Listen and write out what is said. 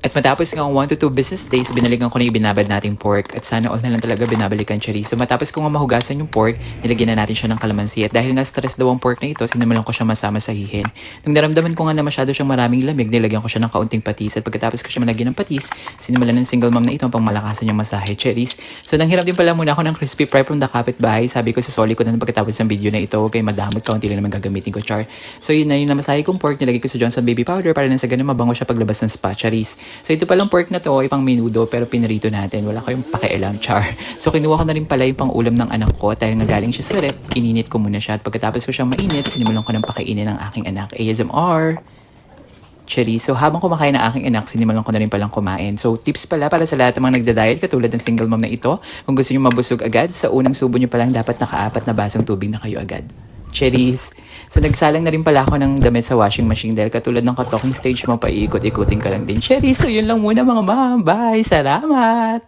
At matapos nga 1 to 2 business days, binalikan ko na yung binabad nating pork at sana all na lang talaga binabalikan siya. So matapos ko nga mahugasan yung pork, nilagyan na natin siya ng kalamansi. At dahil nga stress daw ang pork na ito, sinimulan ko siya masama sa hihin. Nung naramdaman ko nga na masyado siyang maraming lamig, nilagyan ko siya ng kaunting patis. At pagkatapos ko siya malagyan ng patis, sinimulan ng single mom na ito pang malakasan yung masahe, cherries. So nanghiram din pala muna ako ng crispy fry from the kapitbahay. Sabi ko susoli ko na pagkatapos ng video na ito, okay madamot, kaunti lang naman gagamitin ko, char. So yun na yung namasahe kong pork, nilagay ko sa Johnson baby powder para na sa ganun mabango siya paglabas ng spa, cherries. So ito palang pork na to ay pang menudo pero pinrito natin. Wala kayong pakialam, char. So kinuha ko na rin pala yung pang ulam ng anak ko dahil nga galing siya sa rep, ininit ko muna siya at pagkatapos ko siyang mainit, sinimulan ko ng pakainin ng aking anak. ASMR. Cherry. So habang kumakain ng aking anak, sinimulan ko na rin palang kumain. So tips pala para sa lahat ng mga nagda-diet katulad ng single mom na ito, kung gusto niyo mabusog agad, sa unang subo niyo pa lang dapat naka-4 na basong tubig na kayo agad. Cherries. So nagsalang na rin pala ako ng damit sa washing machine dahil katulad ng talking stage mo, paiikot-ikutin ka lang din. Cherries. So yun lang muna mga ma'am. Bye. Salamat.